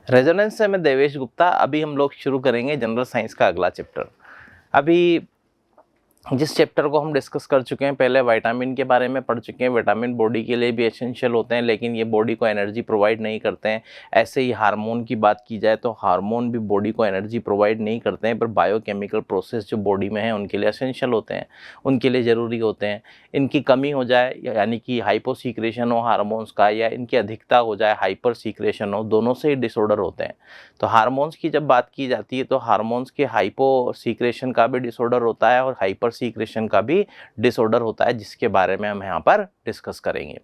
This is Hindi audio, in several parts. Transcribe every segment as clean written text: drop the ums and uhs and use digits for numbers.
रेजोनेंस से मैं देवेश गुप्ता। अभी हम लोग शुरू करेंगे जनरल साइंस का अगला चैप्टर। अभी जिस चैप्टर को हम डिस्कस कर चुके हैं, पहले विटामिन के बारे में पढ़ चुके हैं। विटामिन बॉडी के लिए भी एसेंशियल होते हैं, लेकिन ये बॉडी को एनर्जी प्रोवाइड नहीं करते हैं। ऐसे ही हार्मोन की बात की जाए तो हार्मोन भी बॉडी को एनर्जी प्रोवाइड नहीं करते हैं, पर बायोकेमिकल प्रोसेस जो बॉडी में है उनके लिए एसेंशियल होते हैं, उनके लिए ज़रूरी होते हैं। इनकी कमी हो जाए, यानी कि हाइपोसीक्रेशन हो हार्मोन्स का, या इनकी अधिकता हो जाए, हाइपर सीक्रेशन हो, दोनों से ही डिसऑर्डर होते हैं। तो हार्मोन्स की जब बात की जाती है तो हार्मोन्स के हाइपो सीक्रेशन का भी डिसऑर्डर होता है और हाइपर सीक्रेशन का भी डिसऑर्डर होता है, जिसके बारे में हम यहाँ पर डिस्कस करेंगे।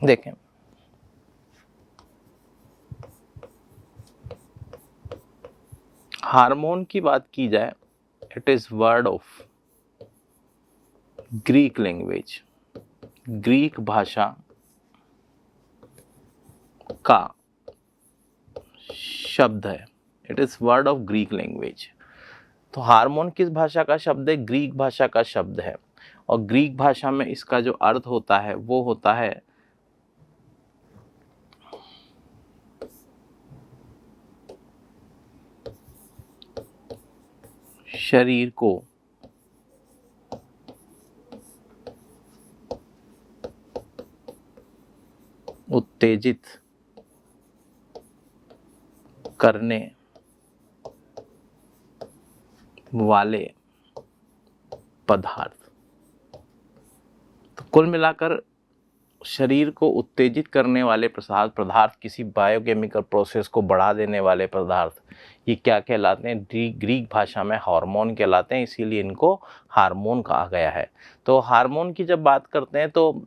देखें, हार्मोन की बात की जाए, it is word of Greek language, Greek भाषा का शब्द है। It is word of Greek language. तो हार्मोन किस भाषा का शब्द है? ग्रीक भाषा का शब्द है। और ग्रीक भाषा में इसका जो अर्थ होता है वो होता है शरीर को उत्तेजित करने वाले पदार्थ। तो कुल मिलाकर शरीर को उत्तेजित करने वाले पदार्थ, किसी बायोकेमिकल प्रोसेस को बढ़ा देने वाले पदार्थ, ये क्या कहलाते हैं? ग्रीक भाषा में हार्मोन कहलाते हैं, इसीलिए इनको हार्मोन कहा गया है। तो हार्मोन की जब बात करते हैं तो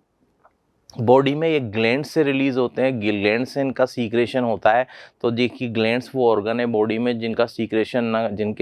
बॉडी में ये ग्लैंड से रिलीज होते हैं, ग्लैंड से इनका सीक्रेशन होता है। तो देखिए, ग्लैंड्स वो ऑर्गन है बॉडी में जिनके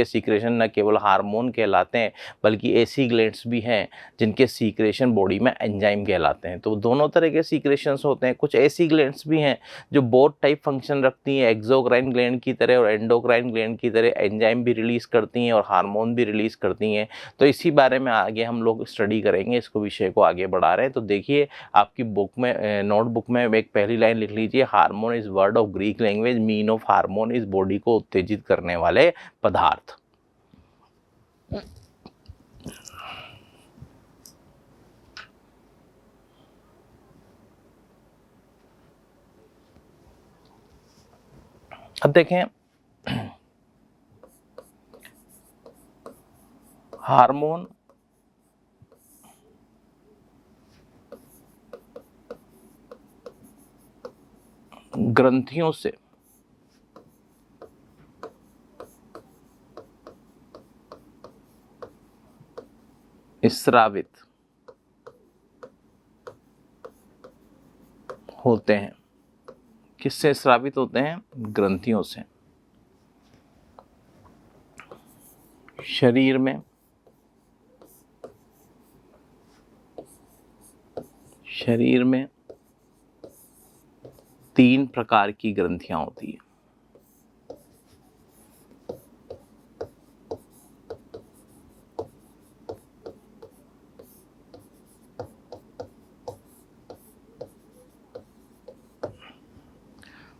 सीक्रेशन न केवल हार्मोन कहलाते हैं, बल्कि ऐसी ग्लैंड्स भी हैं जिनके सीक्रेशन बॉडी में एंजाइम कहलाते हैं। तो दोनों तरह के सीक्रेशंस होते हैं। कुछ ऐसी ग्लैंड्स भी हैं जो बोथ टाइप फंक्शन रखती हैं, एक्सोक्राइन ग्लैंड की तरह और एंडोक्राइन ग्लैंड की तरह, एंजाइम भी रिलीज करती हैं और हार्मोन भी रिलीज करती हैं। तो इसी बारे में आगे हम लोग स्टडी करेंगे, इसको विषय को आगे बढ़ा रहे हैं। तो देखिए, आपकी बुक में, नोटबुक में एक पहली लाइन लिख लीजिए, hormone is word of Greek language, mean of hormone is body को उत्तेजित करने वाले पदार्थ। अब देखें, हार्मोन ग्रंथियों से स्रावित होते हैं। किससे स्रावित होते हैं? ग्रंथियों से। शरीर में 3 प्रकार की ग्रंथियां होती है।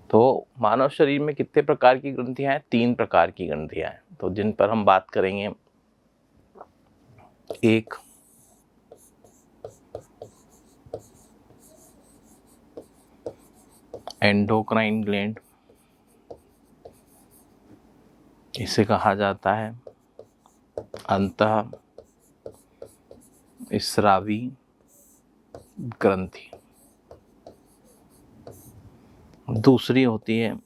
तो मानव शरीर में कितने प्रकार की ग्रंथियां हैं? 3 प्रकार की ग्रंथियां हैं। तो जिन पर हम बात करेंगे, एक एंडोक्राइन ग्लैंड, इसे कहा जाता है अंतः स्रावी ग्रंथि। दूसरी होती है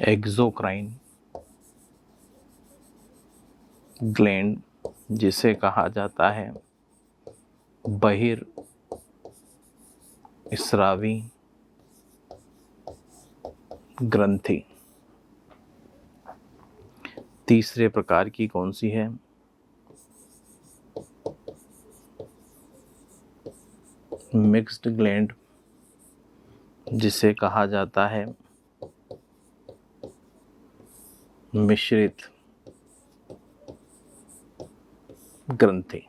एक्सोक्राइन ग्लैंड, जिसे कहा जाता है बहिर्स्रावी ग्रंथि। तीसरे प्रकार की कौन सी है? मिक्स्ड ग्लैंड, जिसे कहा जाता है मिश्रित ग्रंथि।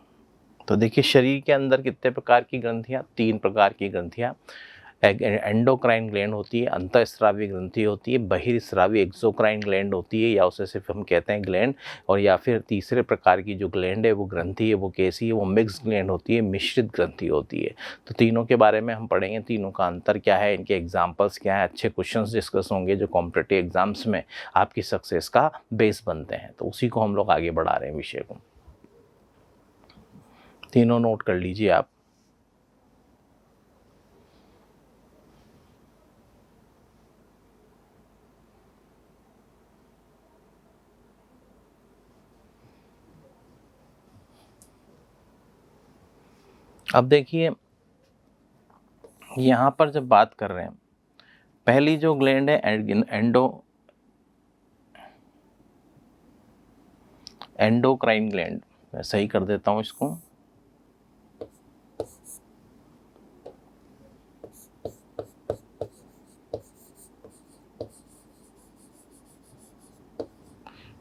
तो देखिए शरीर के अंदर कितने प्रकार की ग्रंथियां, 3 प्रकार की ग्रंथियां। एंडोक्राइन ग्लैंड होती है, अंतःस्रावी ग्रंथि होती है, बहिर्स्रावी एक्सोक्राइन ग्लैंड होती है, या उसे सिर्फ हम कहते हैं ग्लैंड। और या फिर तीसरे प्रकार की जो ग्लैंड है वो ग्रंथि है, वो कैसी है, वो मिक्स ग्लैंड होती है, मिश्रित ग्रंथि होती है। तो तीनों के बारे में हम पढ़ेंगे, तीनों का अंतर क्या है, इनके एग्जाम्पल्स क्या है, अच्छे क्वेश्चंस डिस्कस होंगे जो कॉम्पिटिटिव एग्जाम्स में आपकी सक्सेस का बेस बनते हैं। तो उसी को हम लोग आगे बढ़ा रहे हैं विषय को। तीनों नोट कर लीजिए आप। अब देखिए यहाँ पर जब बात कर रहे हैं, पहली जो ग्लैंड है एंडोक्राइन ग्लैंड, मैं सही कर देता हूँ इसको।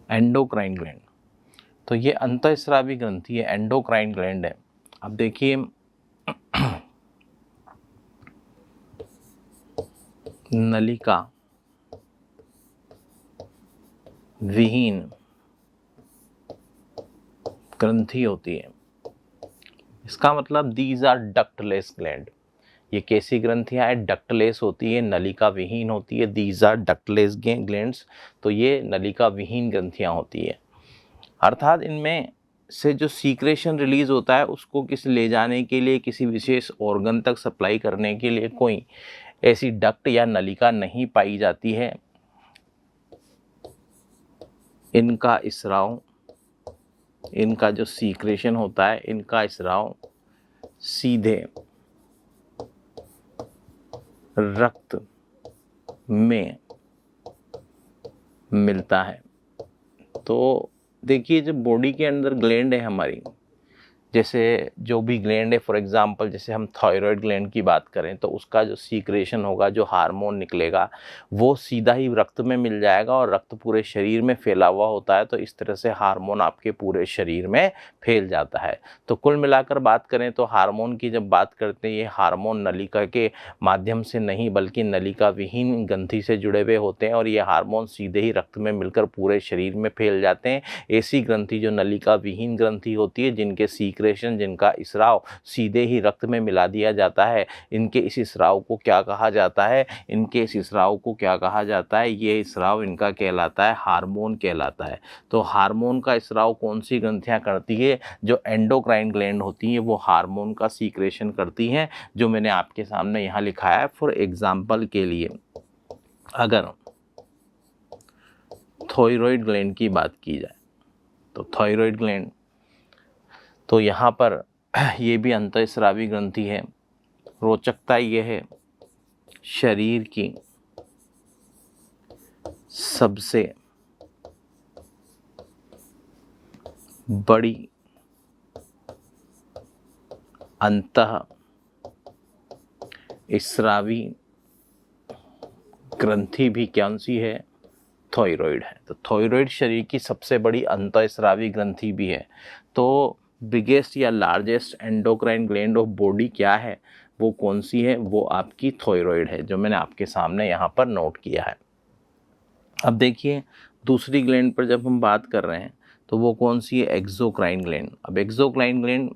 एंडोक्राइन ग्लैंड, तो ये अंतःस्रावी ग्रंथि है, एंडोक्राइन ग्लैंड है। अब देखिए नलिका विहीन ग्रंथि होती है। इसका मतलब दीज आर डक्टलेस ग्लैंड। ये कैसी ग्रंथियां हैं, डक्टलेस होती है, नलिका विहीन होती है। दीज आर डक्टलेस ग्लैंड्स, तो ये नलिका विहीन ग्रंथियां होती है। अर्थात इनमें से जो सीक्रेशन रिलीज होता है उसको किसी ले जाने के लिए, किसी विशेष ऑर्गन तक सप्लाई करने के लिए कोई ऐसी डक्ट या नलिका नहीं पाई जाती है। इनका स्राव, इनका जो सीक्रेशन होता है, इनका स्राव सीधे रक्त में मिलता है। तो देखिए जो बॉडी के अंदर ग्लैंड है हमारी, जैसे जो भी ग्लैंड है, फॉर एग्जांपल जैसे हम थायराइड ग्लैंड की बात करें तो उसका जो सीक्रेशन होगा, जो हार्मोन निकलेगा, वो सीधा ही रक्त में मिल जाएगा और रक्त पूरे शरीर में फैला हुआ होता है। तो इस तरह से हार्मोन आपके पूरे शरीर में फैल जाता है। तो कुल मिलाकर बात करें तो हार्मोन की जब बात करते हैं, ये हार्मोन नलिका के माध्यम से नहीं बल्कि नलिका विहीन ग्रंथि से जुड़े हुए होते हैं, और ये हार्मोन सीधे ही रक्त में मिलकर पूरे शरीर में फैल जाते हैं। ऐसी ग्रंथि जो नलिका विहीन ग्रंथि होती है, जिनके सीक्रेशन, जिनका स्राव सीधे ही रक्त में मिला दिया जाता है, इनके इस स्राव को क्या कहा जाता है, इनके इस स्राव को क्या कहा जाता है, ये स्राव इनका कहलाता है हार्मोन कहलाता है। तो हार्मोन का स्राव कौन सी ग्रंथियां करती है, जो एंडोक्राइन ग्लैंड होती हैं वो हार्मोन का सीक्रेशन करती हैं, जो मैंने आपके सामने यहाँ लिखा है। फॉर एग्जाम्पल के लिए अगर थायराइड ग्लैंड की बात की जाए तो थायराइड ग्लैंड, तो यहाँ पर ये भी अंतःस्रावी ग्रंथि है। रोचकता ये है, शरीर की सबसे बड़ी अंतःस्रावी ग्रंथि भी कौन सी है, थायराइड है। तो थायराइड शरीर की सबसे बड़ी अंतःस्रावी ग्रंथि भी है। तो बिगेस्ट या largest endocrine gland of body क्या है, वो कौन सी है, वो आपकी थायराइड है, जो मैंने आपके सामने यहाँ पर नोट किया है। अब देखिए दूसरी ग्लैंड पर जब हम बात कर रहे हैं तो वो कौन सी है, एक्सोक्राइन ग्लैंड। अब एक्सोक्राइन ग्लैंड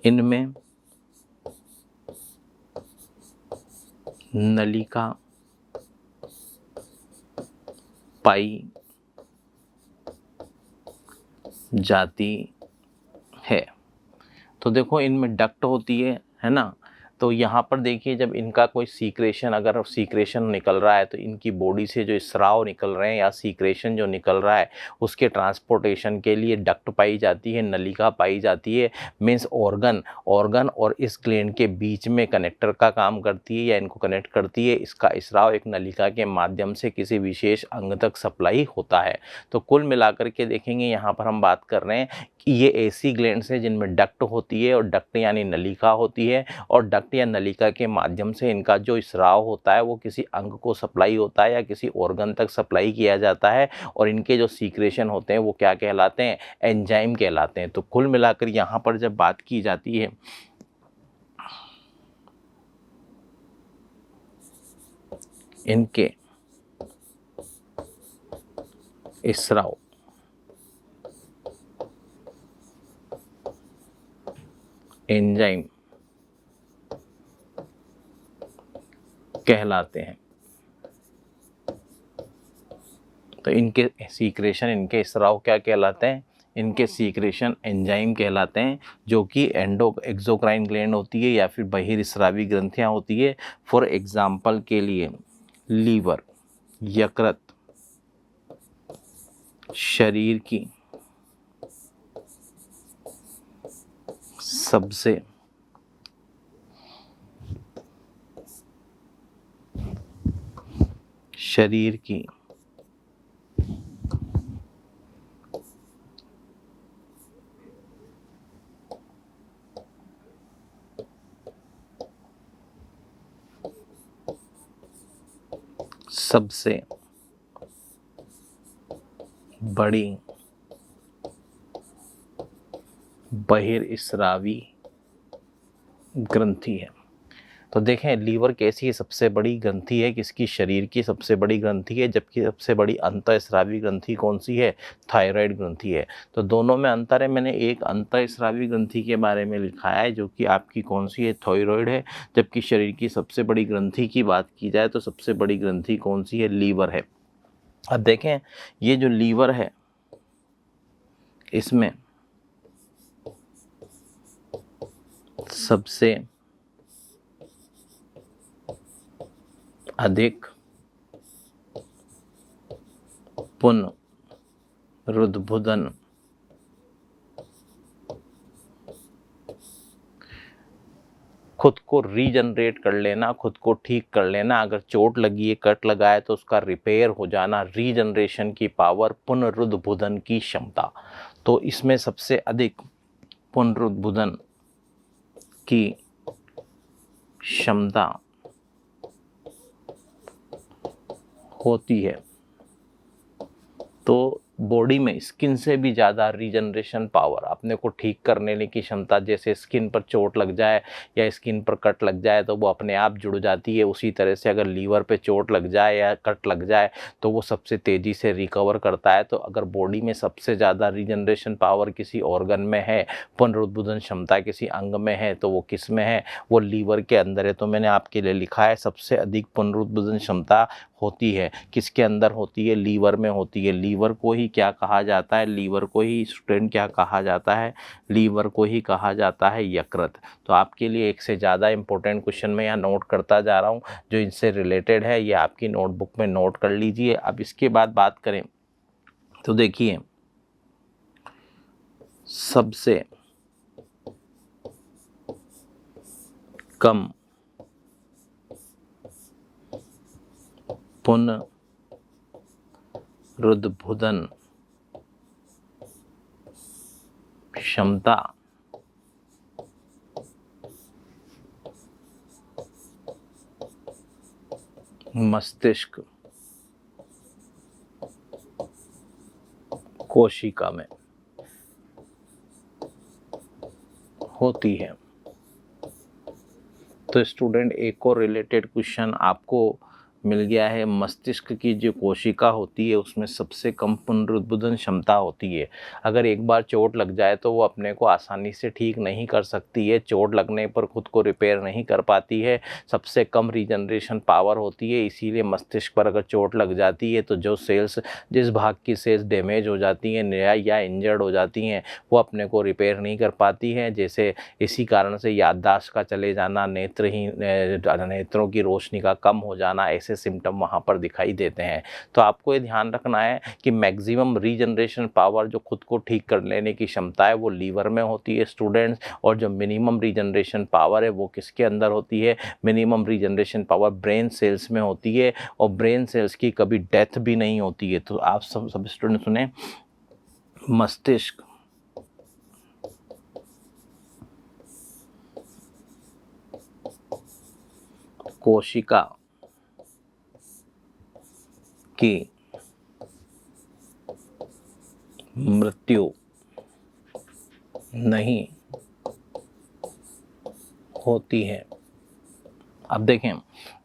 इनमें नलिका पाई जाती है। तो देखो इनमें डक्ट होती है ना। तो यहाँ पर देखिए जब इनका कोई सीक्रेशन, अगर सीक्रेशन निकल रहा है तो इनकी बॉडी से जो स्राव निकल रहे हैं या सीक्रेशन जो निकल रहा है उसके ट्रांसपोर्टेशन के लिए डक्ट पाई जाती है, नलिका पाई जाती है। मीन्स ऑर्गन और इस ग्लैंड के बीच में कनेक्टर का काम करती है या इनको कनेक्ट करती है। इसका स्राव एक नलिका के माध्यम से किसी विशेष अंग तक सप्लाई होता है। तो कुल मिलाकर के देखेंगे यहाँ पर हम बात कर रहे हैं कि ये ऐसी ग्लैंड्स हैं जिनमें डक्ट होती है, और डक्ट यानी नलिका होती है, और डक्ट डक्ट या नलिका के माध्यम से इनका जो स्राव होता है वो किसी अंग को सप्लाई होता है या किसी ऑर्गन तक सप्लाई किया जाता है, और इनके जो सीक्रेशन होते हैं वो क्या कहलाते हैं, एंजाइम कहलाते हैं। तो कुल मिलाकर यहाँ पर जब बात की जाती है इनके स्राव, एंजाइम कहलाते हैं, तो इनके सीक्रेशन, इनके स्राव क्या कहलाते हैं, इनके सीक्रेशन एंजाइम कहलाते हैं, जो कि एक्सोक्राइन ग्लैंड होती है या फिर बहिर्स्रावी ग्रंथियां होती है। फॉर एग्जाम्पल के लिए लीवर, यकृत, शरीर की सबसे बड़ी बहिर्स्रावी ग्रंथि है। तो देखें लीवर कैसी सबसे बड़ी ग्रंथि है, किसकी, शरीर की सबसे बड़ी ग्रंथि है, जबकि सबसे बड़ी अंतःस्रावी ग्रंथि कौन सी है, थायराइड ग्रंथि है। तो दोनों में अंतर है। मैंने एक अंतःस्रावी ग्रंथि के बारे में लिखा है जो कि आपकी कौन सी है, थायराइड है, जबकि शरीर की सबसे बड़ी ग्रंथि की बात की जाए तो सबसे बड़ी ग्रंथि कौन सी है, लीवर है। अब देखें ये जो लीवर है इसमें सबसे अधिक पुनरुद्भुदन खुद को रीजनरेट कर लेना, खुद को ठीक कर लेना, अगर चोट लगी है, कट लगा है तो उसका रिपेयर हो जाना, रीजनरेशन की पावर, पुनरुद्भुदन की क्षमता। तो इसमें सबसे अधिक पुनरुद्भुदन की क्षमता होती है। तो बॉडी में स्किन से भी ज़्यादा रीजनरेशन पावर, अपने को ठीक करने की क्षमता, जैसे स्किन पर चोट लग जाए या स्किन पर कट लग जाए तो वो अपने आप जुड़ जाती है, उसी तरह से अगर लीवर पे चोट लग जाए या कट लग जाए तो वो सबसे तेज़ी से रिकवर करता है। तो अगर बॉडी में सबसे ज़्यादा रीजनरेशन पावर किसी ऑर्गन में है, पुनरुद्भुदन क्षमता किसी अंग में है, तो वो किस में है, वो लीवर के अंदर है। तो मैंने आपके लिए लिखा है सबसे अधिक पुनरुद्भुदन क्षमता होती है किसके अंदर होती है, लीवर में होती है। लीवर को ही क्या कहा जाता है, लीवर को ही स्टूडेंट क्या कहा जाता है, लीवर को ही कहा जाता है यकृत। तो आपके लिए एक से ज़्यादा इंपॉर्टेंट क्वेश्चन मैं यहाँ नोट करता जा रहा हूँ जो इनसे रिलेटेड है, ये आपकी नोटबुक में नोट कर लीजिए। अब इसके बाद बात करें तो देखिए सबसे कम पुनरुद्भुदन क्षमता मस्तिष्क कोशिका में होती है। तो स्टूडेंट एक और रिलेटेड क्वेश्चन आपको मिल गया है, मस्तिष्क की जो कोशिका होती है उसमें सबसे कम पुनरुद्भुदन क्षमता होती है। अगर एक बार चोट लग जाए तो वो अपने को आसानी से ठीक नहीं कर सकती है, चोट लगने पर खुद को रिपेयर नहीं कर पाती है, सबसे कम रीजनरेशन पावर होती है। इसीलिए मस्तिष्क पर अगर चोट लग जाती है तो जो सेल्स, जिस भाग की सेल्स डैमेज हो जाती हैं या इंजर्ड हो जाती हैं वो अपने को रिपेयर नहीं कर पाती हैं। जैसे इसी कारण से याददाश्त का चले जाना, नेत्रों की रोशनी का कम हो जाना, ऐसे सिम्टम वहाँ पर दिखाई देते हैं। तो आपको ये ध्यान रखना है कि मैक्सिमम रीजनरेशन पावर जो खुद को ठीक कर लेने की क्षमता है वो लीवर में होती है स्टूडेंट्स, और जो मिनिमम रीजनरेशन पावर है वो किसके अंदर होती है, minimum regeneration power brain cells में होती है, और ब्रेन सेल्स की कभी डेथ भी नहीं होती है। तो आप सब स्टूडेंट सुने, मस्तिष्क कोशिका की मृत्यु नहीं होती है। अब देखें,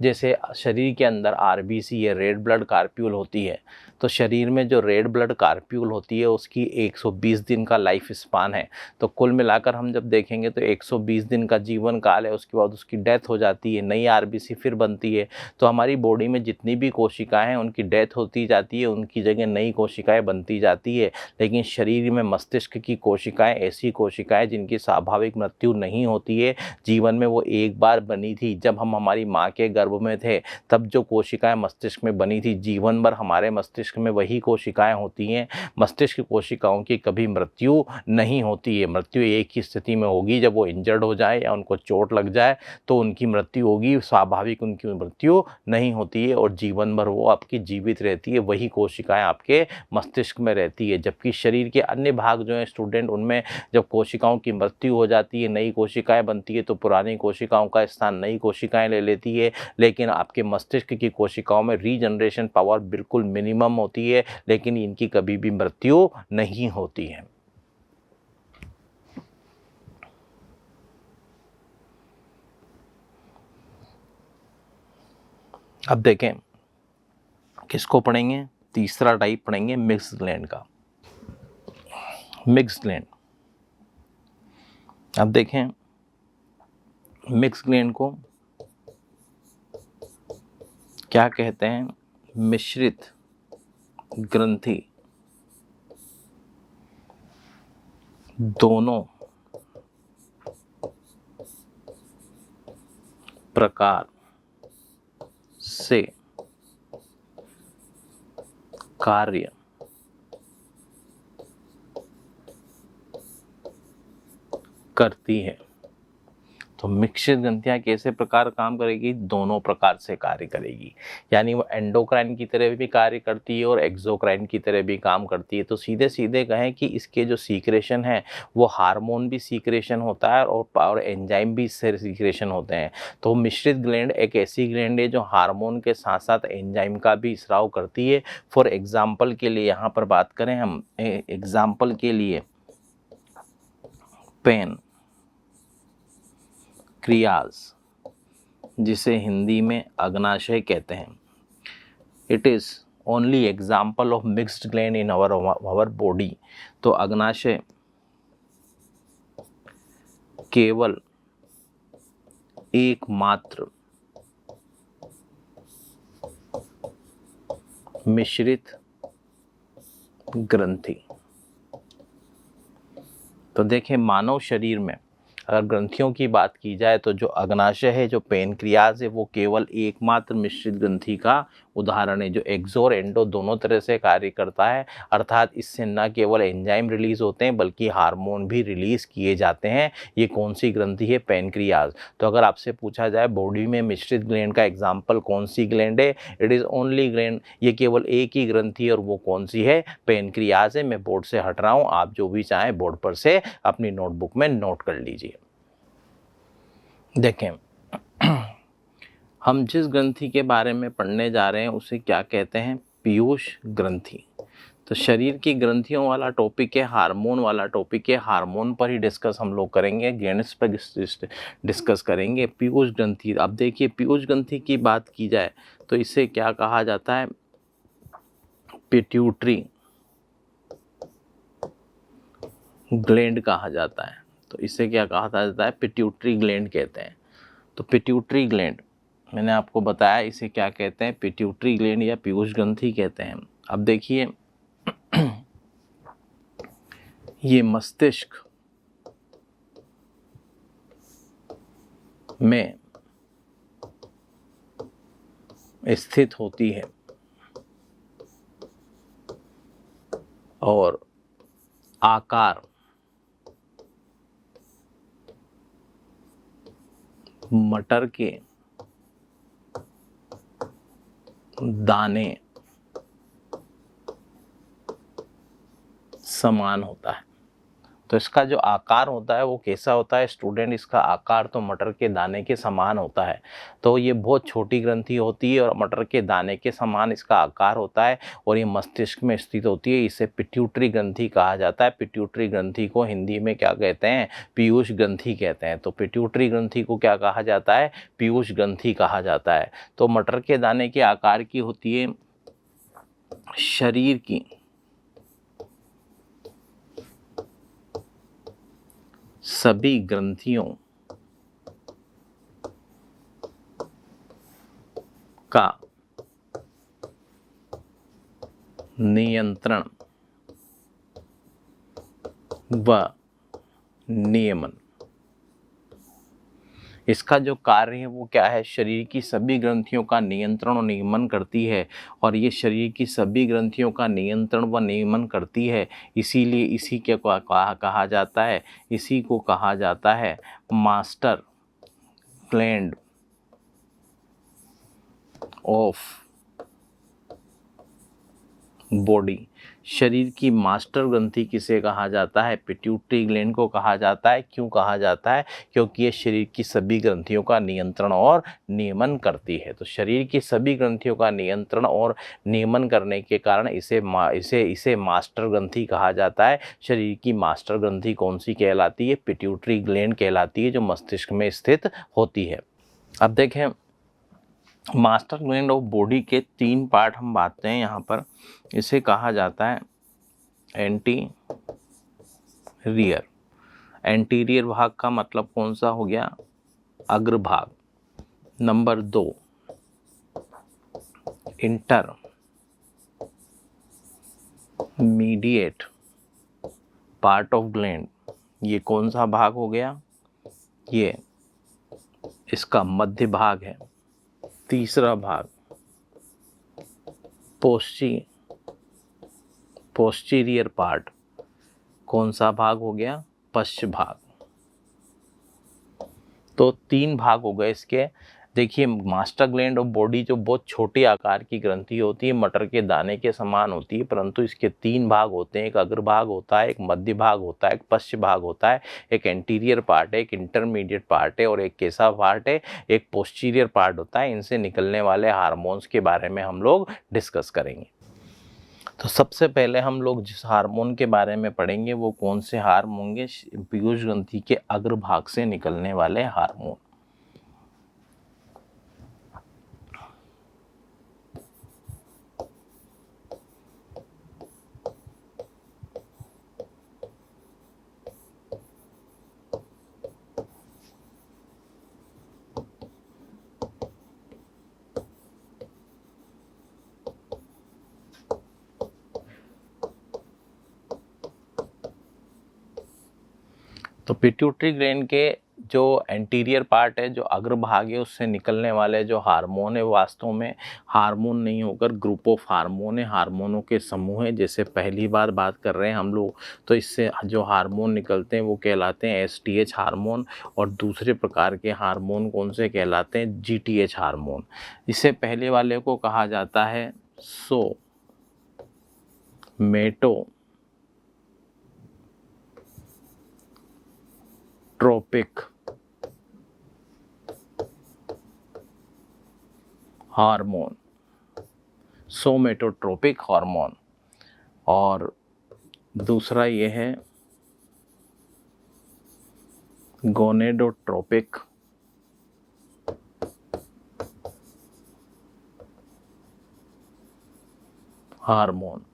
जैसे शरीर के अंदर आरबीसी या रेड ब्लड कार्प्यूल होती है, तो शरीर में जो रेड ब्लड कार्प्यूल होती है उसकी 120 दिन का लाइफ स्पान है। तो कुल मिलाकर हम जब देखेंगे तो 120 दिन का जीवन काल है, उसके बाद उसकी डेथ हो जाती है, नई आरबीसी फिर बनती है। तो हमारी बॉडी में जितनी भी कोशिकाएं हैं उनकी डेथ होती जाती है, उनकी जगह नई कोशिकाएं बनती जाती है। लेकिन शरीर में मस्तिष्क की कोशिकाएं ऐसी कोशिकाएं जिनकी स्वाभाविक मृत्यु नहीं होती है। जीवन में वो एक बार बनी थी, जब हम हमारी माँ के गर्भ में थे तब जो कोशिकाएं मस्तिष्क में बनी थी, जीवन भर हमारे मस्तिष्क में वही कोशिकाएं होती हैं। मस्तिष्क कोशिकाओं की कभी मृत्यु नहीं होती है। मृत्यु एक ही स्थिति में होगी, जब वो इंजर्ड हो जाए या उनको चोट लग जाए तो उनकी मृत्यु होगी। स्वाभाविक उनकी मृत्यु नहीं होती है और जीवन भर वो आपकी जीवित रहती है, वही कोशिकाएं आपके मस्तिष्क में रहती है। जबकि शरीर के अन्य भाग जो हैं स्टूडेंट, उनमें जब कोशिकाओं की मृत्यु हो जाती है, नई कोशिकाएं बनती है, तो पुरानी कोशिकाओं का स्थान नई कोशिकाएं ले लेती है। लेकिन आपके मस्तिष्क की कोशिकाओं में रीजनरेशन पावर बिल्कुल मिनिमम होती है, लेकिन इनकी कभी भी मृत्यु नहीं होती है। अब देखें किसको पढ़ेंगे, तीसरा टाइप पढ़ेंगे मिक्स्ड ग्लैंड का। मिक्स्ड ग्लैंड, अब देखें मिक्स्ड ग्लैंड को क्या कहते हैं? मिश्रित ग्रंथि दोनों प्रकार से कार्य करती है। तो मिश्रित ग्रंथियां कैसे प्रकार काम करेगी? दोनों प्रकार से कार्य करेगी, यानी वो एंडोक्राइन की तरह भी कार्य करती है और एक्सोक्राइन की तरह भी काम करती है। तो सीधे सीधे कहें कि इसके जो सीक्रेशन है वो हार्मोन भी सीक्रेशन होता है और एंजाइम भी इससे सीक्रेशन होते हैं। तो मिश्रित ग्लैंड एक ऐसी ग्लैंड है जो हार्मोन के साथ साथ एंजाइम का भी स्राव करती है। फॉर एग्जाम्पल के लिए यहाँ पर बात करें हम, एग्जाम्पल के लिए पेन क्रियाज, जिसे हिंदी में अग्नाशय कहते हैं, it is only example of mixed gland in our body. तो अग्नाशय केवल एकमात्र मिश्रित ग्रंथि। तो देखें मानव शरीर में अगर ग्रंथियों की बात की जाए तो जो अग्नाशय है, जो पेनक्रियाज है, वो केवल एकमात्र मिश्रित ग्रंथि का उदाहरण है, जो एक्सो और एंडो दोनों तरह से कार्य करता है। अर्थात इससे न केवल एंजाइम रिलीज होते हैं बल्कि हार्मोन भी रिलीज किए जाते हैं। ये कौन सी ग्रंथि है? पेनक्रियाज। तो अगर आपसे पूछा जाए बॉडी में मिश्रित ग्लैंड का एग्जाम्पल कौन सी ग्लैंड है, इट इज़ ओनली ग्लैंड, ये केवल एक ही ग्रंथि है और वो कौन सी है? पेनक्रियाज है। मैं बोर्ड से हट रहा हूँ, आप जो भी चाहें बोर्ड पर से अपनी नोटबुक में नोट कर लीजिए। देखें हम जिस ग्रंथि के बारे में पढ़ने जा रहे हैं उसे क्या कहते हैं? पीयूष ग्रंथि। तो शरीर की ग्रंथियों वाला टॉपिक है, हार्मोन वाला टॉपिक है, हार्मोन पर ही डिस्कस हम लोग करेंगे, ग्लैंड्स पर डिस्कस करेंगे। पीयूष ग्रंथि, अब देखिए पीयूष ग्रंथि की बात की जाए तो इसे क्या कहा जाता है? पिट्यूटरी ग्लैंड कहा जाता है। तो इसे क्या कहा जाता है? पिट्यूटरी ग्लैंड कहते हैं। तो पिट्यूटरी ग्लैंड मैंने आपको बताया इसे क्या कहते हैं? पिट्यूटरी ग्लैंड या पीयूष ग्रंथि कहते हैं। अब देखिए ये मस्तिष्क में स्थित होती है और आकार मटर के दाने समान होता है। तो इसका जो आकार होता है वो कैसा होता है स्टूडेंट, इसका आकार तो मटर के दाने के समान होता है। तो ये बहुत छोटी ग्रंथि होती है और मटर के दाने के समान इसका आकार होता है और ये मस्तिष्क में स्थित होती है। इसे पिट्यूटरी ग्रंथि कहा जाता है। पिट्यूटरी ग्रंथि को हिंदी में क्या कहते हैं, पीयूष ग्रंथि कहते हैं। तो पिट्यूटरी ग्रंथि को क्या कहा जाता है, पीयूष ग्रंथि कहा जाता है। तो मटर के दाने के आकार की होती है शरीर की सभी ग्रंथियों का नियंत्रण व नियमन। इसका जो कार्य है वो क्या है, शरीर की सभी ग्रंथियों का नियंत्रण और नियमन करती है। और ये शरीर की सभी ग्रंथियों का नियंत्रण व नियमन करती है, इसीलिए इसी के कहा जाता है, इसी को कहा जाता है मास्टर ग्लैंड ऑफ बॉडी। शरीर की मास्टर ग्रंथि किसे कहा जाता है, पिट्यूटरी ग्लैंड को कहा जाता है। क्यों कहा जाता है, क्योंकि ये शरीर की सभी ग्रंथियों का नियंत्रण और नियमन करती है। तो शरीर की सभी ग्रंथियों का नियंत्रण और नियमन करने के कारण इसे मास्टर ग्रंथि कहा जाता है। शरीर की मास्टर ग्रंथि कौन सी कहलाती है, पिट्यूटरी ग्लैंड कहलाती है, जो मस्तिष्क में स्थित होती है। अब देखें मास्टर ग्लैंड ऑफ बॉडी के 3 पार्ट हम बांटते हैं यहाँ पर। इसे कहा जाता है एंटीरियर। एंटीरियर भाग का मतलब कौन सा हो गया, अग्रभाग। Number 2 intermediate part of gland. ये कौन सा भाग हो गया, ये इसका मध्य भाग है। तीसरा भाग पोस्टीरियर पार्ट, कौन सा भाग हो गया, पश्च भाग। तो 3 भाग हो गए इसके। देखिए मास्टर ग्लैंड ऑफ बॉडी जो बहुत छोटे आकार की ग्रंथि होती है, मटर के दाने के समान होती है, परंतु इसके 3 भाग होते हैं। एक अग्रभाग होता है, एक मध्य भाग होता है, एक पश्च भाग होता है। एक एंटीरियर पार्ट है, एक इंटरमीडिएट पार्ट है और एक कैसा पार्ट है, एक पोस्टीरियर पार्ट होता है। इनसे निकलने वाले हार्मोन्स के बारे में हम लोग डिस्कस करेंगे। तो सबसे पहले हम लोग जिस हार्मोन के बारे में पढ़ेंगे वो कौन से हार्मोन होंगे, पीयूष ग्रंथि के अग्रभाग से निकलने वाले हार्मोन। तो पिट्यूटरी ग्लैंड के जो एंटीरियर पार्ट है, जो अग्रभाग है, उससे निकलने वाले जो हार्मोन है वास्तव में हार्मोन नहीं होकर ग्रुप ऑफ हार्मोन है, हार्मोनों के समूह है। जैसे पहली बार बात कर रहे हैं हम लोग, तो इससे जो हार्मोन निकलते हैं वो कहलाते हैं एसटीएच हार्मोन। और दूसरे प्रकार के हार्मोन कौन से कहलाते हैं, जीटीएच हार्मोन। इससे पहले वाले को कहा जाता है सोमेटोट्रोपिक हार्मोन, सोमेटोट्रोपिक हार्मोन। और दूसरा ये है गोनेडोट्रोपिक हार्मोन।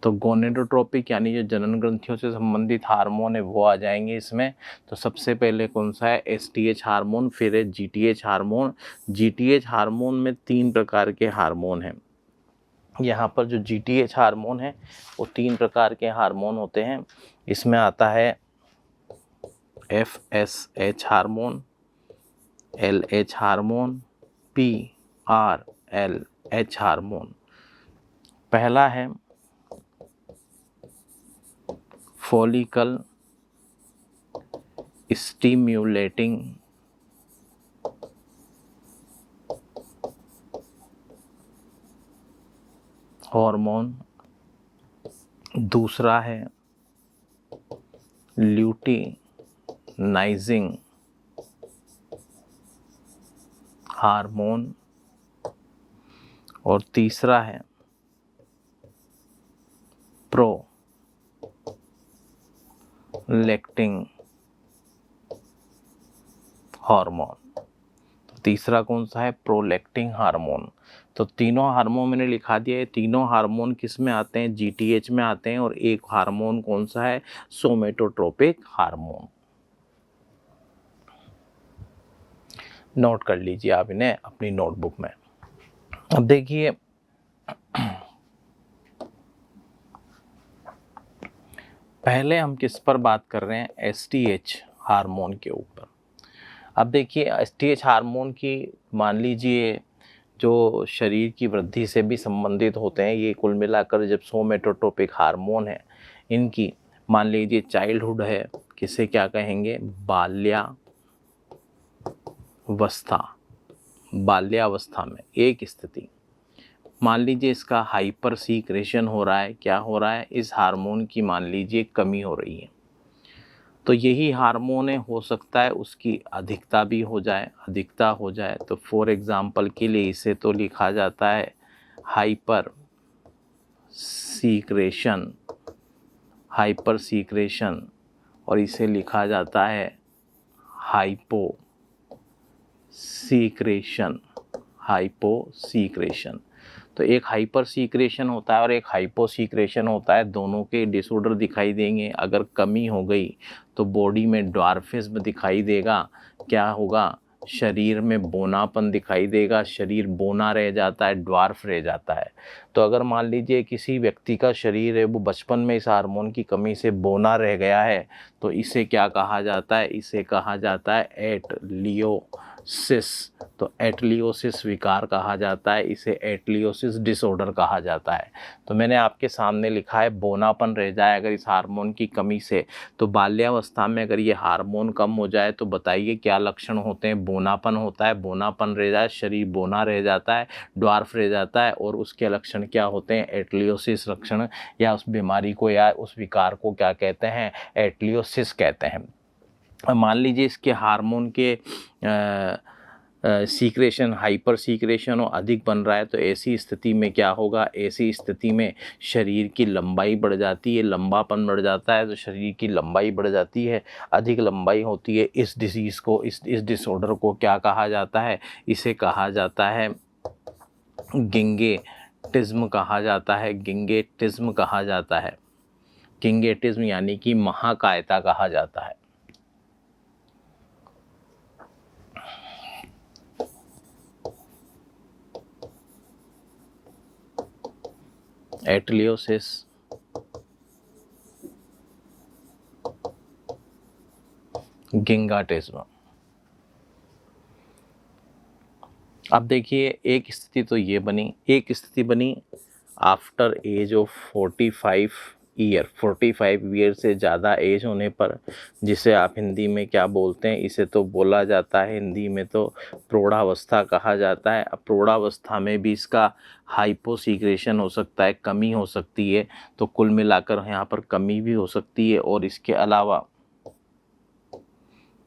तो गोनेडोट्रोपिक यानी जो जनन ग्रंथियों से संबंधित हार्मोन है वो आ जाएंगे इसमें। तो सबसे पहले कौन सा है, एसटीएच हार्मोन, फिर है जीटीएच हार्मोन। जीटीएच हार्मोन में 3 प्रकार के हार्मोन हैं। यहाँ पर जो जीटीएच हार्मोन है वो 3 प्रकार के हार्मोन होते हैं। इसमें आता है FSH hormone, LH hormone, PRLH hormone. पहला है फॉलिकल स्टिम्युलेटिंग हार्मोन। दूसरा है ल्यूटिनाइजिंग हार्मोन, और तीसरा है प्रोलैक्टिन हार्मोन। तीसरा कौन सा है? Prolactin hormone. तो तीनों हार्मोन मैंने लिखा दिया है। तीनों हार्मोन किस में आते हैं? जीटीएच में आते हैं। और एक हार्मोन कौन सा है? सोमेटोट्रोपिक हार्मोन। नोट कर लीजिए आप इन्हें अपनी नोटबुक में। अब देखिए, पहले हम किस पर बात कर रहे हैं? एसटीएच हार्मोन के ऊपर। अब देखिए, एसटीएच हार्मोन की मान लीजिए जो शरीर की वृद्धि से भी संबंधित होते हैं, ये कुल मिलाकर जब सोमेटोट्रोपिक हार्मोन है, इनकी मान लीजिए चाइल्डहुड है, किसे क्या कहेंगे? बाल्यावस्था में एक स्थिति, मान लीजिए इसका हाइपर सीक्रेशन हो रहा है। क्या हो रहा है? इस हार्मोन की मान लीजिए कमी हो रही है। तो यही हार्मोन है, हो सकता है उसकी अधिकता भी हो जाए, अधिकता हो जाए तो फॉर एग्जांपल के लिए इसे तो लिखा जाता है हाइपर सीक्रेशन, और इसे लिखा जाता है हाइपो सीक्रेशन। तो एक हाइपर सीक्रेशन होता है और एक हाइपो सीक्रेशन होता है। दोनों के डिसऑर्डर दिखाई देंगे। अगर कमी हो गई तो बॉडी में ड्वार्फिज्म दिखाई देगा। क्या होगा? शरीर में बोनापन दिखाई देगा। शरीर बोना रह जाता है, ड्वार्फ रह जाता है। तो अगर मान लीजिए किसी व्यक्ति का शरीर है वो बचपन में इस हार्मोन की कमी से बोना रह गया है, तो इसे क्या कहा जाता है? इसे कहा जाता है एटलियोसिस। तो एटलियोसिस विकार कहा जाता है, इसे एटलियोसिस डिसऑर्डर कहा जाता है। तो मैंने आपके सामने लिखा है बोनापन रह जाए अगर इस हार्मोन की कमी से। तो बाल्यावस्था में अगर ये हार्मोन कम हो जाए तो बताइए क्या लक्षण होते हैं? बोनापन होता है, बोनापन रह जाए, शरीर बोना रह जाता है, ड्वार्फ रह जाता है। और उसके लक्षण क्या होते हैं? एटलियोसिस लक्षण, या उस बीमारी को या उस विकार को क्या कहते हैं? एटलियोसिस कहते हैं। मान लीजिए इसके हार्मोन के सीक्रेशन, हाइपर सीक्रेशन और अधिक बन रहा है, तो ऐसी स्थिति में क्या होगा? ऐसी स्थिति में शरीर की लंबाई बढ़ जाती है, लंबापन बढ़ जाता है। तो शरीर की लंबाई बढ़ जाती है, अधिक लंबाई होती है। इस डिसीज़ को, इस डिसऑर्डर को क्या कहा जाता है? इसे कहा जाता है गिंगेटिज्म कहा जाता है। गिंगेटिज्म कहा जाता है। गिंगेटिज्म यानी कि महाकायता कहा जाता है। एटलियोसिस, गिंगाटिज्म। अब देखिए, एक स्थिति तो ये बनी, एक स्थिति बनी after age of 45 year, 45 year से ज़्यादा एज होने पर, जिसे आप हिंदी में क्या बोलते हैं? इसे तो बोला जाता है हिंदी में तो प्रौढ़ावस्था कहा जाता है। अब प्रौढ़ावस्था में भी इसका हाइपोसीक्रेशन हो सकता है, कमी हो सकती है। तो कुल मिलाकर यहाँ पर कमी भी हो सकती है, और इसके अलावा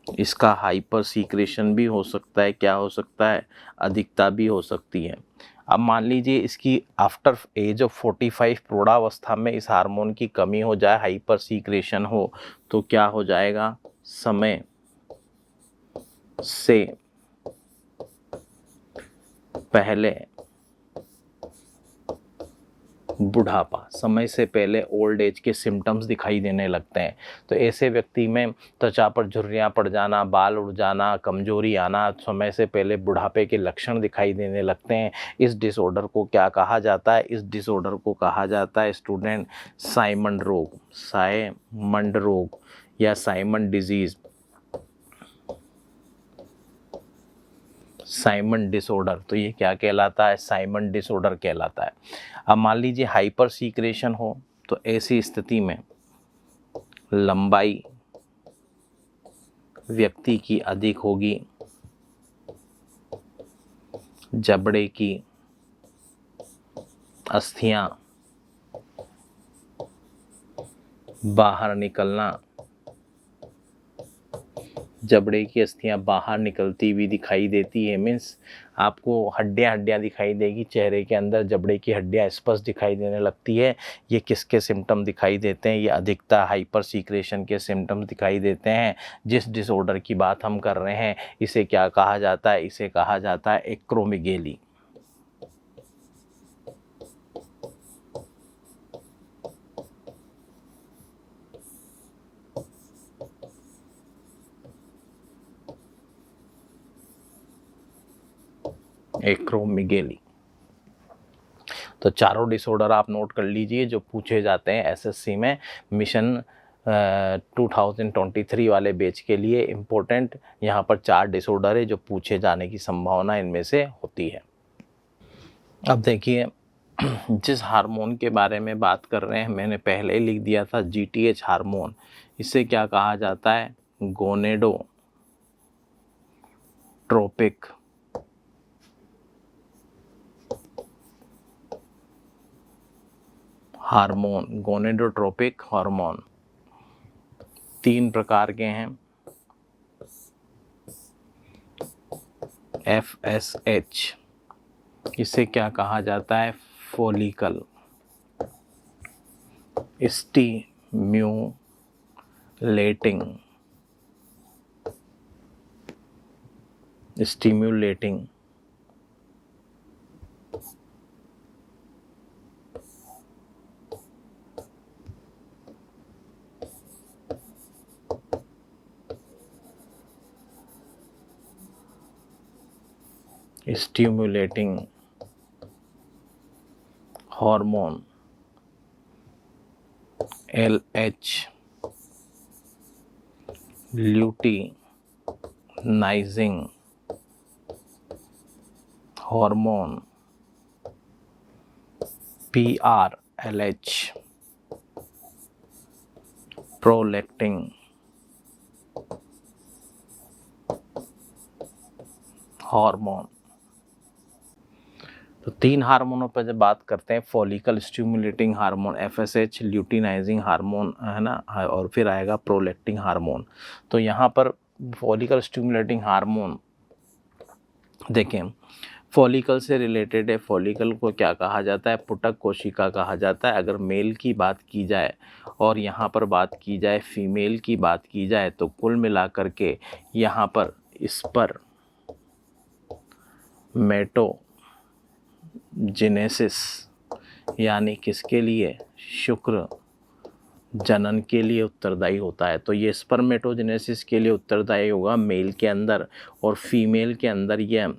इसका हाइपर सीक्रेशन भी हो सकता है। क्या हो सकता है? अधिकता भी हो सकती है। अब मान लीजिए इसकी आफ्टर एज ऑफ 45 प्रौढ़ावस्था में इस हार्मोन की कमी हो जाए, हाइपर सीक्रेशन हो, तो क्या हो जाएगा? समय से पहले बुढ़ापा, समय से पहले ओल्ड एज के सिम्टम्स दिखाई देने लगते हैं। तो ऐसे व्यक्ति में त्वचा पर झुर्रियाँ पड़ जाना, बाल उड़ जाना, कमजोरी आना, समय से पहले बुढ़ापे के लक्षण दिखाई देने लगते हैं। इस डिसऑर्डर को क्या कहा जाता है? इस डिसऑर्डर को कहा जाता है स्टूडेंट साइमंड रोग, साइमंड रोग या साइमंड डिजीज, साइमन डिसऑर्डर। तो ये क्या कहलाता है? साइमन डिसऑर्डर कहलाता है। अब मान लीजिए हाइपर सीक्रेशन हो, तो ऐसी स्थिति में लंबाई व्यक्ति की अधिक होगी, जबड़े की अस्थियां बाहर निकलना जबड़े की अस्थियां बाहर निकलती हुई दिखाई देती है, मीन्स आपको हड्डियां दिखाई देगी चेहरे के अंदर, जबड़े की हड्डियां स्पष्ट दिखाई देने लगती है। ये किसके सिम्टम दिखाई देते हैं? ये अधिकता हाइपर सीक्रेशन के सिम्टम्स दिखाई देते हैं। जिस डिसऑर्डर की बात हम कर रहे हैं इसे क्या कहा जाता है? इसे कहा जाता है एक्रोमेगेली। एक्रोमेगेली। तो चारों डिसऑर्डर आप नोट कर लीजिए जो पूछे जाते हैं एसएससी में मिशन 2023 वाले बैच के लिए इम्पोर्टेंट। यहाँ पर 4 डिसऑर्डर है जो पूछे जाने की संभावना इनमें से होती है। अब देखिए जिस हार्मोन के बारे में बात कर रहे हैं मैंने पहले ही लिख दिया था, जीटीएच हार्मोन। इसे क्या कहा जाता है? Gonadotropic hormone. गोनेडोट्रोपिक हार्मोन 3 प्रकार के हैं। FSH, इसे क्या कहा जाता है? Follicle stimulating stimulating hormone LH, luteinizing hormone PRLH, prolactin hormone. तो 3 हार्मोनों पर जब बात करते हैं, follicle stimulating hormone FSH, luteinizing hormone है ना, और फिर आएगा प्रोलैक्टिन हार्मोन। तो यहाँ पर फॉलिकल स्टिमुलेटिंग हार्मोन देखें, फॉलिकल से रिलेटेड है। फॉलिकल को क्या कहा जाता है? पुटक कोशिका कहा जाता है। अगर मेल की बात की जाए और यहाँ पर बात की जाए फीमेल की बात की जाए तो कुल मिलाकर के यहाँ पर इस पर मेटोजेनेसिस यानी किसके लिए? शुक्र जनन के लिए उत्तरदायी होता है। तो ये स्पर्मेटोजेनेसिस के लिए उत्तरदायी होगा मेल के अंदर, और फीमेल के अंदर यह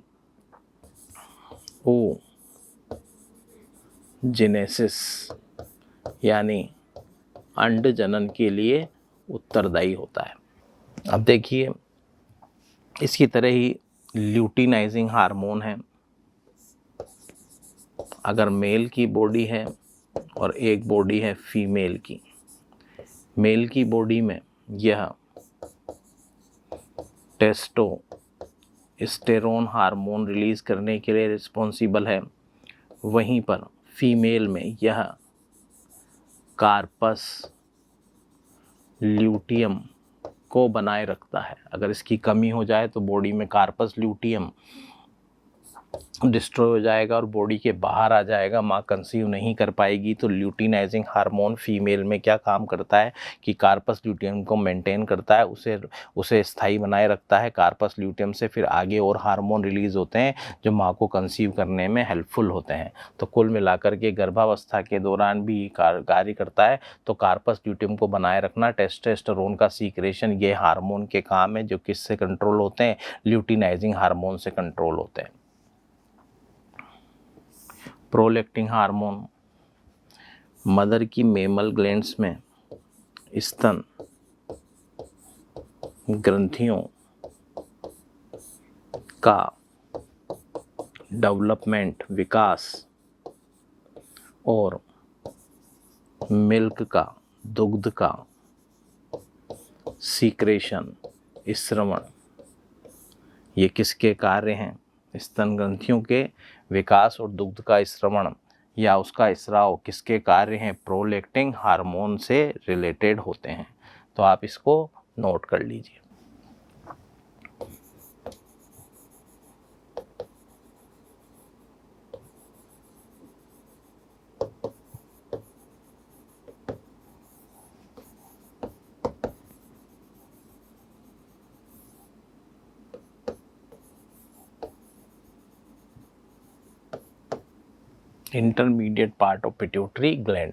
ओजेनेसिस यानी अंड जनन के लिए उत्तरदायी होता है। अब देखिए इसकी तरह ही ल्यूटिनाइजिंग हार्मोन है। अगर मेल की बॉडी है और एक बॉडी है फीमेल की, मेल की बॉडी में यह टेस्टोस्टेरोन हार्मोन रिलीज करने के लिए रिस्पॉन्सिबल है, वहीं पर फीमेल में यह कार्पस ल्यूटियम को बनाए रखता है। अगर इसकी कमी हो जाए तो बॉडी में कार्पस ल्यूटियम डिस्ट्रॉय हो जाएगा और बॉडी के बाहर आ जाएगा, माँ कंसीव नहीं कर पाएगी। तो ल्यूटिनाइजिंग हार्मोन फीमेल में क्या काम करता है कि कार्पस ल्यूटियम को मेंटेन करता है, उसे स्थायी बनाए रखता है। कार्पस ल्यूटियम से फिर आगे और हार्मोन रिलीज होते हैं जो माँ को कंसीव करने में हेल्पफुल होते हैं। तो कुल मिलाकर के गर्भावस्था के दौरान भी कार्य करता है। तो कार्पस ल्यूटियम को बनाए रखना, टेस्टोस्टेरोन का सीक्रेशन, ये हार्मोन के काम है जो किससे कंट्रोल होते हैं? ल्यूटिनाइजिंग हार्मोन से कंट्रोल होते हैं। प्रोलैक्टिन हार्मोन मदर की मेमल ग्लैंड्स में स्तन ग्रंथियों का डेवलपमेंट, विकास और मिल्क का, दुग्ध का सीक्रेशन, स्रवण, ये किसके कार्य हैं? स्तन ग्रंथियों के विकास और दुग्ध का स्रवण या उसका स्राव किसके कार्य हैं? प्रोलैक्टिन हार्मोन से रिलेटेड होते हैं। तो आप इसको नोट कर लीजिए। Intermediate part of pituitary gland.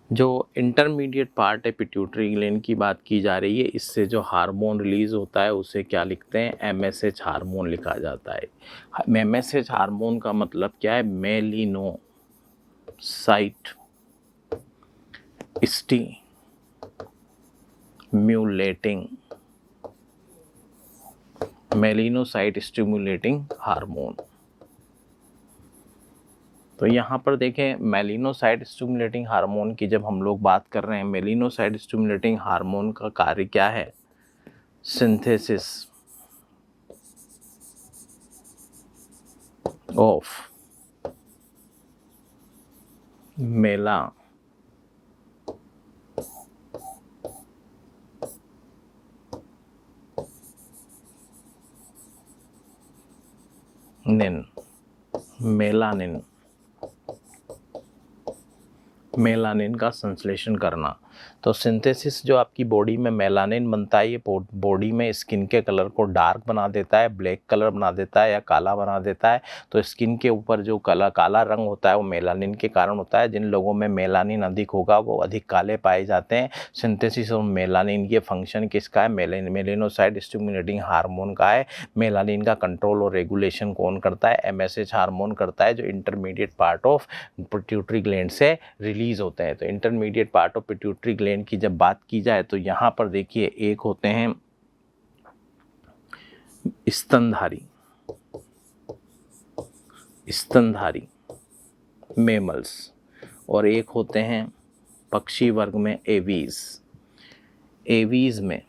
जो इंटरमीडिएट पार्ट है पिट्यूटरी ग्लैंड की बात की जा रही है, इससे जो हार्मोन रिलीज होता है उसे क्या लिखते हैं, एमएसएच हार्मोन लिखा जाता है। एमएसएच हार्मोन का मतलब क्या है, मेलिनोसाइट स्टिम्युलेटिंग हार्मोन। तो यहाँ पर देखें, मेलिनोसाइट स्टिमुलेटिंग हार्मोन की जब हम लोग बात कर रहे हैं, मेलिनोसाइट स्टिमुलेटिंग हार्मोन का कार्य क्या है, सिंथेसिस ऑफ मेलानिन मेलानिन का संश्लेषण करना। तो सिंथेसिस जो आपकी बॉडी में मेलानिन बनता है, ये बॉडी में स्किन के कलर को डार्क बना देता है, ब्लैक कलर बना देता है या काला बना देता है। तो स्किन के ऊपर जो काला रंग होता है वो मेलानिन के कारण होता है। जिन लोगों में मेलानिन अधिक होगा वो अधिक काले पाए जाते हैं। सिंथेसिस ऑफ मेलानिन ये फंक्शन किसका है, मेलिनोसाइट स्टिमुलेटिंग हार्मोन का है। मेलानिन का कंट्रोल और रेगुलेशन कौन करता है, एमएसएच हार्मोन करता है, जो intermediate part of pituitary gland से रिलीज होते हैं। तो intermediate part of pituitary gland की जब बात की जाए तो यहाँ पर देखिए, एक होते हैं स्तनधारी मेमल्स और एक होते हैं पक्षी वर्ग में एवीज में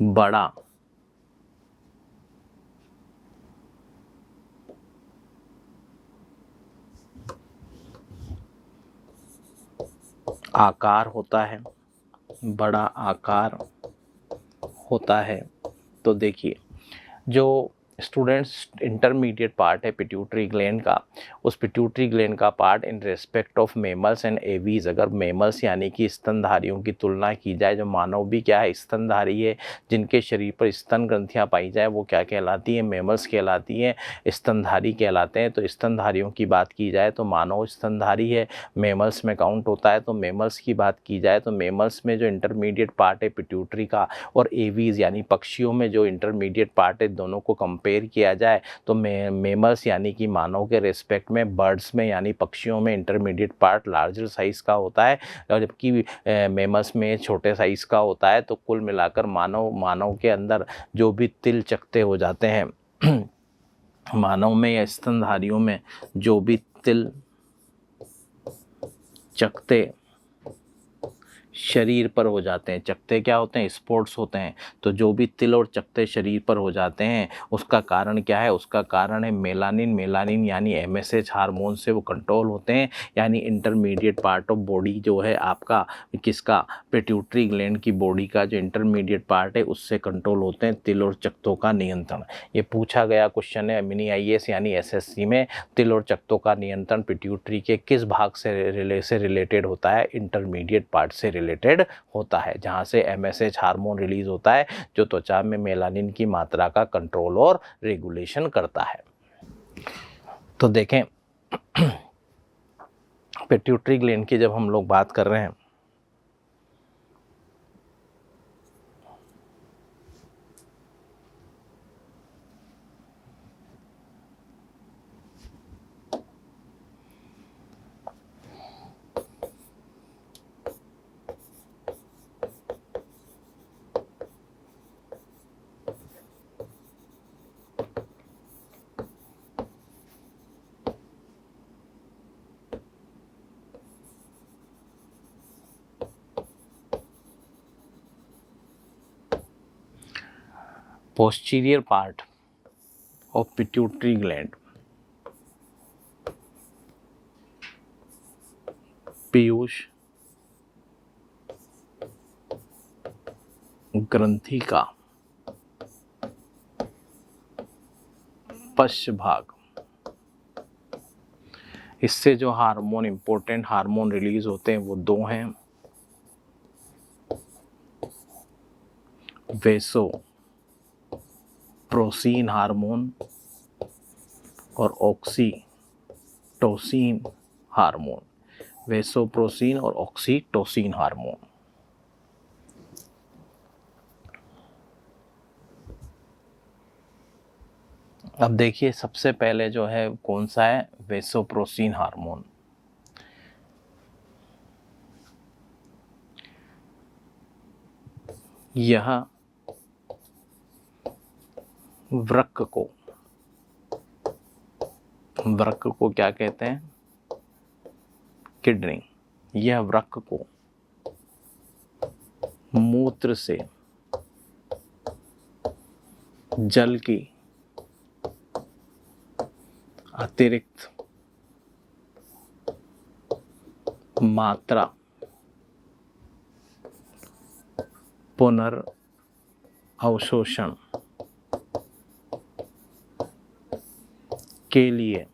बड़ा आकार होता है, बड़ा आकार होता है। तो देखिए, जो स्टूडेंट्स इंटरमीडिएट पार्ट है पिट्यूटरी ग्लैंड का, उस पिट्यूटरी ग्लैंड का part in respect of mammals and aves, अगर मेमल्स यानी कि स्तनधारियों की तुलना की जाए, जो मानव भी क्या है, स्तनधारी है, जिनके शरीर पर स्तन ग्रंथियां पाई जाए वो क्या कहलाती है, मेमल्स कहलाती हैं, स्तनधारी कहलाते हैं। तो स्तनधारियों की बात की जाए तो मानव स्तनधारी है, मेमल्स में काउंट होता है। तो मेमल्स की बात की जाए तो मेमल्स में जो इंटरमीडिएट पार्ट है पिट्यूटरी का और एवीज यानी पक्षियों में जो इंटरमीडिएट पार्ट है, दोनों को कंपेयर किया जाए तो मेमल्स यानी कि मानव के रेस्पेक्ट में बर्ड्स में यानी पक्षियों में इंटरमीडिएट पार्ट लार्जर साइज का होता है, और जबकि मेमल्स में छोटे साइज का होता है। तो कुल मिलाकर मानव के अंदर जो भी तिल चकते हो जाते हैं मानव में या स्तनधारियों में जो भी तिल चकते शरीर पर हो जाते हैं, चकते क्या होते हैं, स्पॉट्स होते हैं। तो जो भी तिल और चकते शरीर पर हो जाते हैं उसका कारण क्या है, उसका कारण है मेलानिन यानी एमएसएच हार्मोन से वो कंट्रोल होते हैं। यानी इंटरमीडिएट पार्ट ऑफ बॉडी जो है आपका, किसका, पिट्यूटरी ग्लैंड की बॉडी का जो इंटरमीडिएट पार्ट है उससे कंट्रोल होते हैं तिल और चकतों का नियंत्रण। ये पूछा गया क्वेश्चन है मिनी आईएएस यानी एसएससी में, तिल और चकतों का नियंत्रण पिट्यूटरी के किस भाग से रिलेटेड होता है, इंटरमीडिएट पार्ट से रिलेटेड होता है, जहां से एमएसएच हार्मोन रिलीज होता है जो त्वचा में मेलानिन की मात्रा का कंट्रोल और रेगुलेशन करता है। तो देखें, पिट्यूटरी ग्लैंड की जब हम लोग बात कर रहे हैं posterior part of pituitary gland, Piyush ग्रंथि का पश्च भाग, इससे जो हार्मोन, इंपॉर्टेंट हार्मोन रिलीज होते हैं वो दो हैं, वेसो प्रोसीन हार्मोन और ऑक्सीटोसिन हार्मोन, वेसोप्रोसिन और ऑक्सीटोसिन हार्मोन। अब देखिए सबसे पहले जो है कौन सा है, वेसोप्रोसिन हार्मोन। यह वृक्क को क्या कहते हैं, किडनी। यह वृक्क को मूत्र से जल की अतिरिक्त मात्रा पुनर्अवशोषण के लिए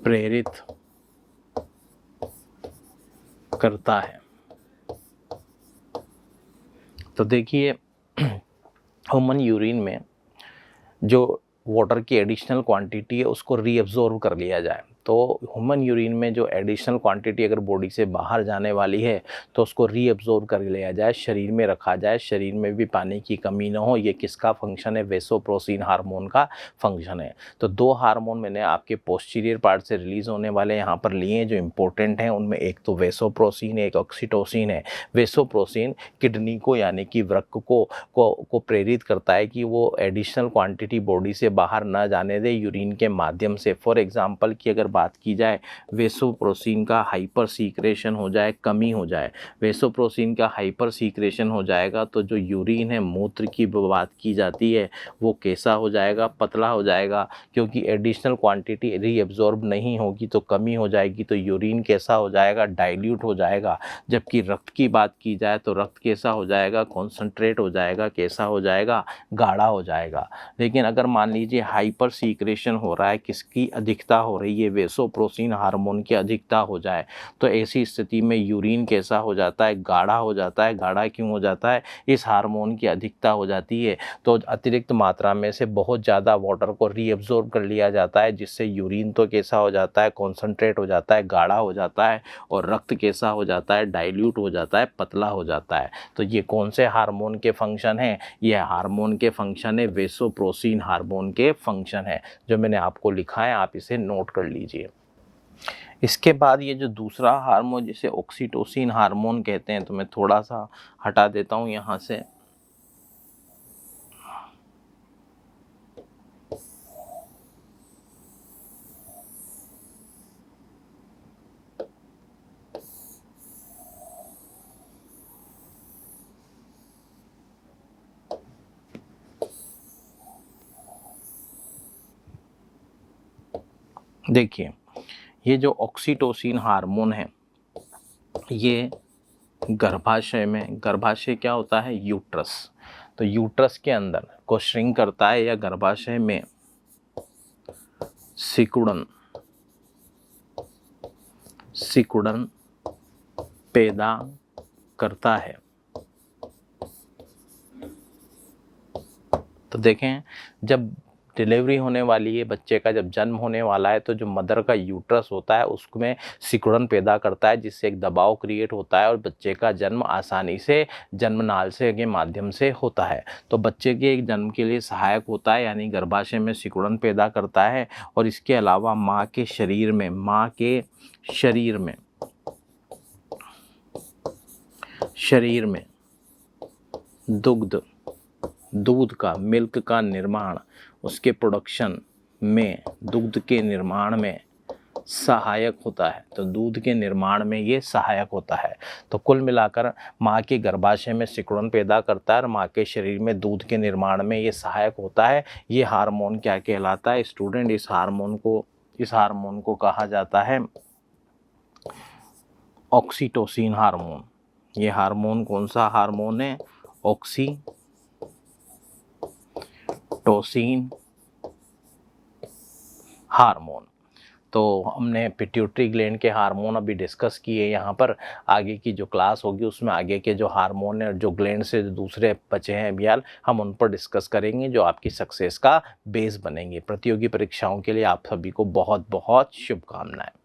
प्रेरित करता है। तो देखिए ह्यूमन यूरिन में जो वाटर की एडिशनल क्वांटिटी है उसको रीअब्जॉर्ब कर लिया जाए, तो ह्यूमन यूरिन में जो एडिशनल क्वांटिटी अगर बॉडी से बाहर जाने वाली है तो उसको रीअब्जॉर्ब कर लिया जाए, शरीर में रखा जाए, शरीर में भी पानी की कमी ना हो। ये किसका फंक्शन है, वेसोप्रोसिन हार्मोन का फंक्शन है। तो दो हार्मोन मैंने आपके पोस्टीरियर पार्ट से रिलीज होने वाले यहाँ पर लिए हैं जो इंपॉर्टेंट हैं, उनमें एक तो वेसोप्रोसिन है, एक ऑक्सीटोसिन है। वेसोप्रोसिन किडनी को यानी कि वृक्क को प्रेरित करता है कि वो एडिशनल क्वांटिटी बॉडी से बाहर ना जाने दे यूरिन के माध्यम से। फॉर एग्जांपल की अगर बात की जाए, वेसोप्रोसिन का हाइपर सीक्रेशन हो जाए, कमी हो जाए, वेसोप्रोसिन का हाइपर सीक्रेशन हो जाएगा तो जो यूरिन है, मूत्र की बात की जाती है, वो कैसा हो जाएगा, पतला हो जाएगा, क्योंकि एडिशनल क्वांटिटी रीअब्जॉर्ब नहीं होगी तो कमी हो जाएगी, तो यूरिन कैसा हो जाएगा, डाइल्यूट हो जाएगा। जबकि रक्त की बात की जाए तो रक्त कैसा हो जाएगा, कॉन्सनट्रेट हो जाएगा, कैसा हो जाएगा, गाढ़ा हो जाएगा। लेकिन अगर मान लीजिए हाइपर सीक्रेशन हो रहा है, किसकी अधिकता हो रही है, वेसोप्रोसिन हार्मोन की अधिकता हो जाए, तो ऐसी स्थिति में यूरिन कैसा हो जाता है, गाढ़ा हो जाता है। गाढ़ा क्यों हो जाता है, इस हार्मोन की अधिकता हो जाती है, तो अतिरिक्त मात्रा में से बहुत ज़्यादा वाटर को रीअब्जॉर्ब कर लिया जाता है, जिससे यूरिन तो कैसा हो जाता है, कॉन्सनट्रेट हो जाता है, गाढ़ा हो जाता है, और रक्त कैसा हो जाता है, डाइल्यूट हो जाता है, पतला हो जाता है। तो ये कौन से हार्मोन के फंक्शन हैं, ये हार्मोन के फंक्शन है, वेसोप्रोसिन हार्मोन के फंक्शन है, जो मैंने आपको लिखा है, आप इसे नोट कर लीजिए। इसके बाद ये जो दूसरा हार्मोन जिसे ऑक्सीटोसिन हार्मोन कहते हैं, तो मैं थोड़ा सा हटा देता हूँ यहाँ से। देखिए ये जो ऑक्सीटोसिन हार्मोन है, ये गर्भाशय क्या होता है, यूट्रस, तो यूट्रस के अंदर को श्रिंक करता है या गर्भाशय में सिकुड़न पैदा करता है। तो देखें जब डिलीवरी होने वाली है, बच्चे का जब जन्म होने वाला है, तो जो मदर का यूट्रस होता है उसमें सिकुड़न पैदा करता है, जिससे एक दबाव क्रिएट होता है और बच्चे का जन्म आसानी से जन्मनाल से के माध्यम से होता है। तो बच्चे के एक जन्म के लिए सहायक होता है, यानी गर्भाशय में सिकुड़न पैदा करता है। और इसके अलावा माँ के शरीर में दूध का, मिल्क का निर्माण, उसके प्रोडक्शन में, दूध के निर्माण में सहायक होता है। तो दूध के निर्माण में ये सहायक होता है। तो कुल मिलाकर माँ के गर्भाशय में सिकुड़न पैदा करता है और माँ के शरीर में दूध के निर्माण में ये सहायक होता है। ये हार्मोन क्या कहलाता है स्टूडेंट, इस हार्मोन को कहा जाता है ऑक्सीटोसिन हार्मोन। ये हार्मोन कौन सा हार्मोन है, ऑक्सीटोसिन हार्मोन। तो हमने पिट्यूटरी ग्लैंड के हार्मोन अभी डिस्कस किए यहाँ पर। आगे की जो क्लास होगी उसमें आगे के जो हार्मोन है, जो ग्लैंड से दूसरे बचे हैं अभियाल, हम उन पर डिस्कस करेंगे, जो आपकी सक्सेस का बेस बनेंगे। प्रतियोगी परीक्षाओं के लिए आप सभी को बहुत बहुत शुभकामनाएं।